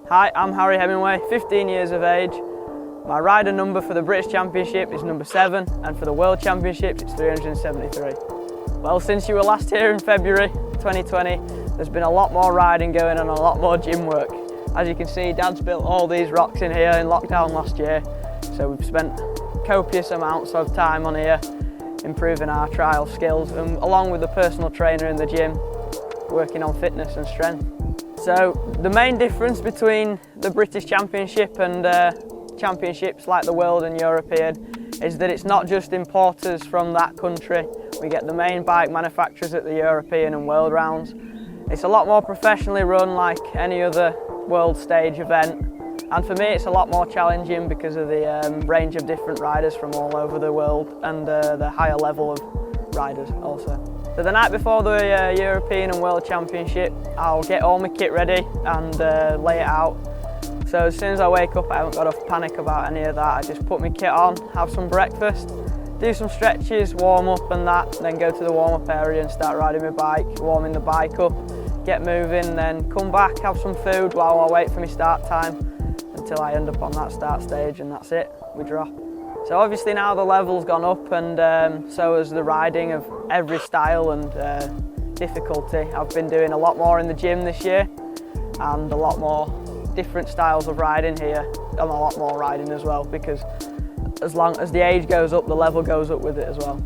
Hi, I'm Harry Hemingway, 15 years of age. My rider number for the British Championship is number 7 and for the World Championships it's 373. Well, since you were last here in February 2020, there's been a lot more riding going on and a lot more gym work. As you can see, Dad's built all these rocks in here in lockdown last year, so we've spent copious amounts of time on here improving our trial skills and along with the personal trainer in the gym, working on fitness and strength. So the main difference between the British Championship and championships like the World and European is that it's not just importers from that country. We get the main bike manufacturers at the European and World rounds. It's a lot more professionally run like any other world stage event. And for me it's a lot more challenging because of the range of different riders from all over the world and the higher level of riders also. So the night before the European and World Championship, I'll get all my kit ready and lay it out. So as soon as I wake up, I haven't got to panic about any of that. I just put my kit on, have some breakfast, do some stretches, warm up and that, then go to the warm-up area and start riding my bike, warming the bike up, get moving, then come back, have some food while I wait for my start time until I end up on that start stage, and that's it, we drop. So obviously now the level's gone up and so has the riding of every style and difficulty. I've been doing a lot more in the gym this year and a lot more different styles of riding here and a lot more riding as well, because as long as the age goes up, the level goes up with it as well.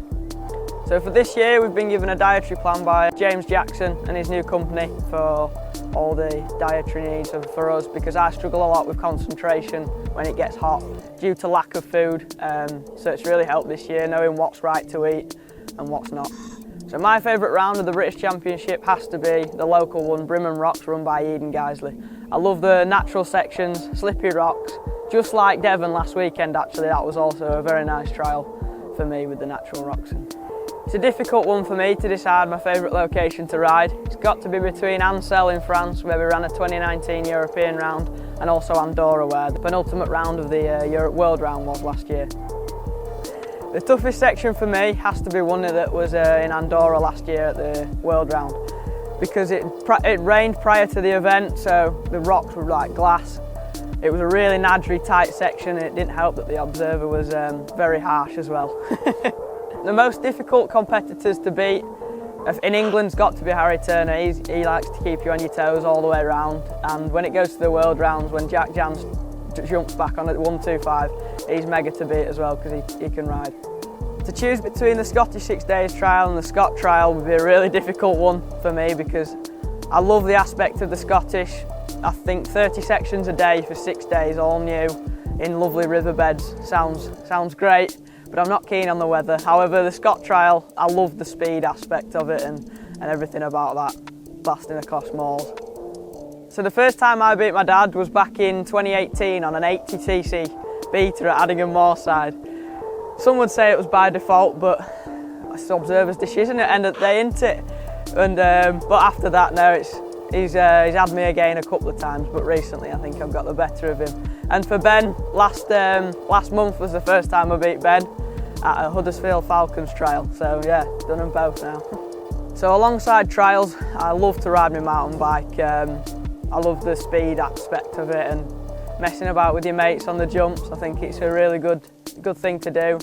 So for this year we've been given a dietary plan by James Jackson and his new company for all the dietary needs for us, because I struggle a lot with concentration when it gets hot due to lack of food, so it's really helped this year knowing what's right to eat and what's not. So my favourite round of the British Championship has to be the local one, Brimham Rocks, run by Eden Geisley. I love the natural sections, slippy rocks, just like Devon last weekend actually. That was also a very nice trial for me with the natural rocks. It's a difficult one for me to decide my favourite location to ride. It's got to be between Ansel in France, where we ran a 2019 European round, and also Andorra, where the penultimate round of the World round was last year. The toughest section for me has to be one that was in Andorra last year at the World round, because it rained prior to the event, so the rocks were like glass. It was a really nadry tight section, and it didn't help that the observer was very harsh as well. The most difficult competitors to beat in England's got to be Harry Turner. He likes to keep you on your toes all the way around, and when it goes to the World rounds, when Jack Jans jumps back on at 125, he's mega to beat as well because he can ride. To choose between the Scottish 6 Days trial and the Scot trial would be a really difficult one for me, because I love the aspect of the Scottish. I think 30 sections a day for 6 days, all new, in lovely riverbeds, sounds great. But I'm not keen on the weather. However, the Scot trial, I love the speed aspect of it and everything about that, blasting across moors. So the first time I beat my dad was back in 2018 on an 80cc beater at Addingham Moorside. Some would say it was by default, but it's observer's decision at the end of the day, isn't it? And but after that, no, he's had me again a couple of times, but recently I think I've got the better of him. And for Ben, last month was the first time I beat Ben at a Huddersfield Falcons trial. So yeah, done them both now. So alongside trials, I love to ride my mountain bike. I love the speed aspect of it and messing about with your mates on the jumps. I think it's a really good thing to do.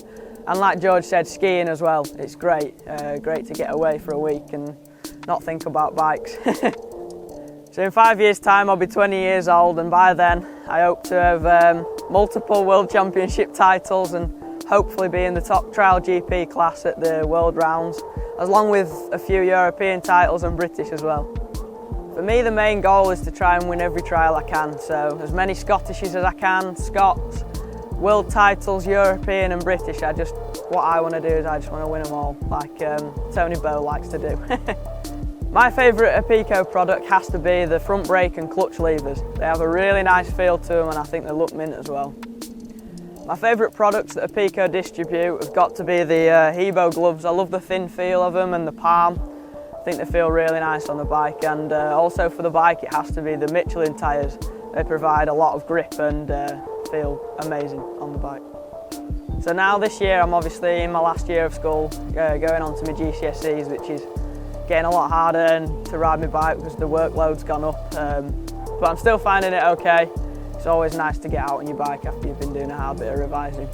And like George said, skiing as well. It's great to get away for a week and not think about bikes. So in 5 years' time I'll be 20 years old, and by then I hope to have multiple World Championship titles and hopefully be in the top trial GP class at the World rounds, along with a few European titles and British as well. For me the main goal is to try and win every trial I can, so as many Scottishes as I can, Scots, World titles, European and British. What I want to do is I just want to win them all, like Tony Bow likes to do. My favourite Apico product has to be the front brake and clutch levers. They have a really nice feel to them and I think they look mint as well. My favourite products that Apico distribute have got to be the Hebo gloves. I love the thin feel of them and the palm. I think they feel really nice on the bike, and also for the bike it has to be the Michelin tyres. They provide a lot of grip and feel amazing on the bike. So now this year I'm obviously in my last year of school, going on to my GCSEs, which is getting a lot harder to ride my bike because the workload's gone up. but I'm still finding it okay. It's always nice to get out on your bike after you've been doing a hard bit of revising.